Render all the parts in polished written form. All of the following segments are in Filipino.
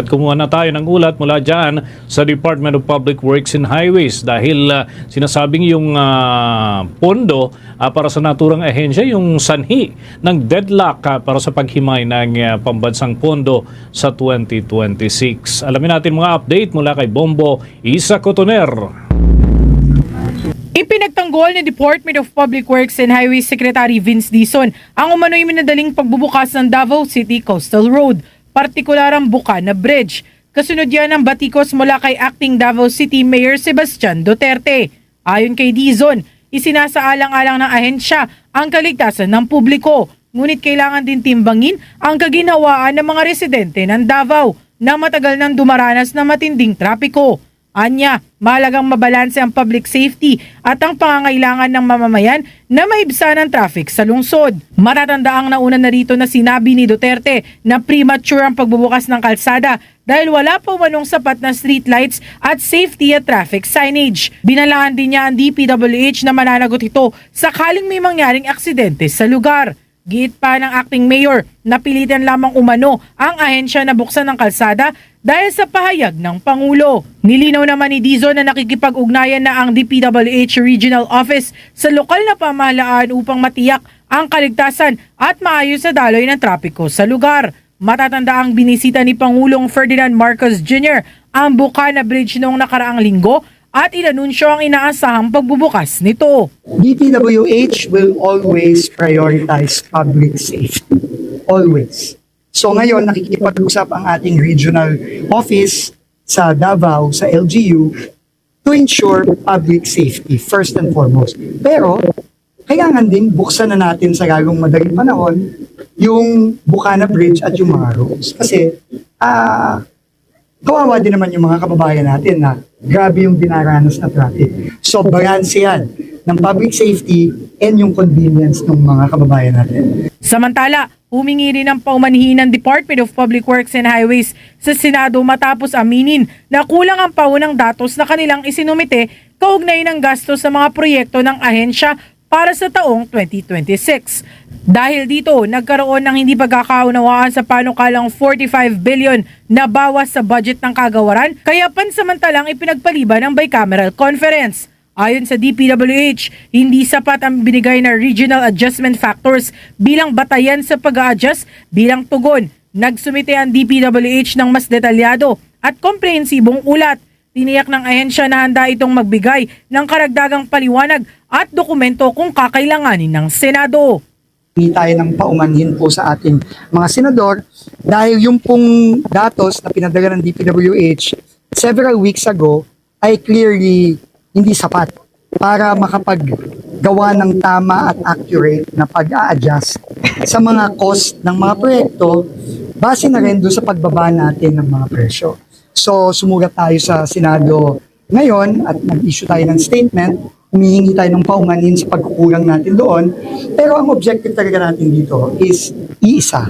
At kumuha na tayo ng ulat mula dyan sa Department of Public Works and Highways dahil sinasabing yung pondo para sa naturang ahensya, yung sanhi ng deadlock para sa paghimay ng pambansang pondo sa 2026. Alamin natin mga update mula kay Bombo Isa Cotoner. Ipinagtanggol ni Department of Public Works and Highways Secretary Vince Dizon ang umano'y minadaling pagbubukas ng Davao City Coastal Road, partikular ang Bukana Bridge. Kasunod yan ang batikos mula kay Acting Davao City Mayor Sebastian Duterte. Ayon kay Dizon, isinasaalang-alang ng ahensya ang kaligtasan ng publiko. Ngunit kailangan din timbangin ang kaginhawaan ng mga residente ng Davao na matagal nang dumaranas ng matinding trapiko. Anya, mahalagang mabalanse ang public safety at ang pangangailangan ng mamamayan na maibsan ang traffic sa lungsod. Matatandaang nauna na rito na sinabi ni Duterte na premature ang pagbubukas ng kalsada dahil wala pa umanong sapat na street lights at safety at traffic signage. Binalaan din niya ang DPWH na mananagot ito sakaling may mangyaring aksidente sa lugar. Giit pa ng acting mayor na pilitan lamang umano ang ahensya na buksan ng kalsada dahil sa pahayag ng Pangulo. Nilinaw naman ni Dizon na nakikipag-ugnayan na ang DPWH Regional Office sa lokal na pamahalaan upang matiyak ang kaligtasan at maayos sa daloy ng trapiko sa lugar. Matatandaang binisita ni Pangulong Ferdinand Marcos Jr. ang Bukana Bridge noong nakaraang linggo at inanunsyo ang inaasahang pagbubukas nito. DPWH will always prioritize public safety. Always. So ngayon, nakikipag-usap ang ating regional office sa Davao, sa LGU, to ensure public safety, first and foremost. Pero, kailangan din buksan na natin sa lalong madaling panahon yung Bukana Bridge at yung mga roads. Kasi, kawawa din naman yung mga kababayan natin na grabe yung dinaranas na traffic. So, balance yan ng public safety and yung convenience ng mga kababayan natin. Samantala, humingi rin ng paumanhin ng Department of Public Works and Highways sa Senado matapos aminin na kulang ang paunang datos na kanilang isinumite kaugnay ng gasto sa mga proyekto ng ahensya para sa taong 2026. Dahil dito, nagkaroon ng hindi pagkakaunawaan sa panukalang 45 billion na bawas sa budget ng kagawaran, kaya pansamantalang ipinagpaliban ng bicameral conference. Ayon sa DPWH, hindi sapat ang binigay na regional adjustment factors bilang batayan sa pag-a-adjust bilang tugon. Nagsumite ang DPWH ng mas detalyado at komprehensibong ulat. Tiniyak ng ahensya na handa itong magbigay ng karagdagang paliwanag at dokumento kung kakailanganin ng Senado. Hindi tayo ng paumanhin po sa ating mga senador dahil yung pong datos na pinadala ng DPWH several weeks ago ay clearly hindi sapat para makapaggawa ng tama at accurate na pag-a-adjust sa mga cost ng mga proyekto base na rin doon sa pagbaba natin ng mga presyo. So, sumulat tayo sa Senado ngayon at nag-issue tayo ng statement, humihingi tayo ng paumanhin sa pagkukulang natin doon, pero ang objective talaga natin dito is iisa.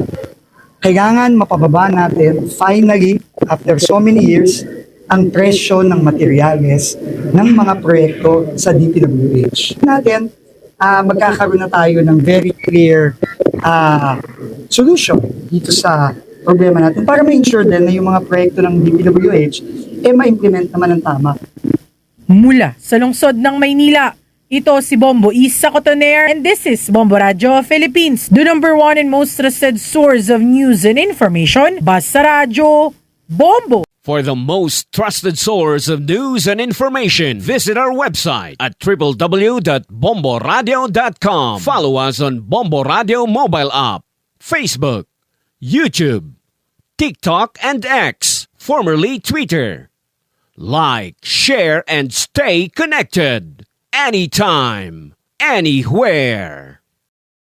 Kailangan mapababa natin, finally, after so many years, ang presyo ng materyales ng mga proyekto sa DPWH. Natin, magkakaroon na tayo ng very clear solution dito sa problema natin para ma-ensure din na yung mga proyekto ng DPWH ma-implement naman ng tama. Mula sa lungsod ng Maynila, ito si Bombo Isa Cotoner and this is Bombo Radio Philippines, the number one and most trusted source of news and information. Basta Radio, Bombo! For the most trusted source of news and information, visit our website at www.bomboradio.com. Follow us on Bombo Radio mobile app, Facebook, YouTube, TikTok, and X, formerly Twitter. Like, share, and stay connected. Anytime, anywhere.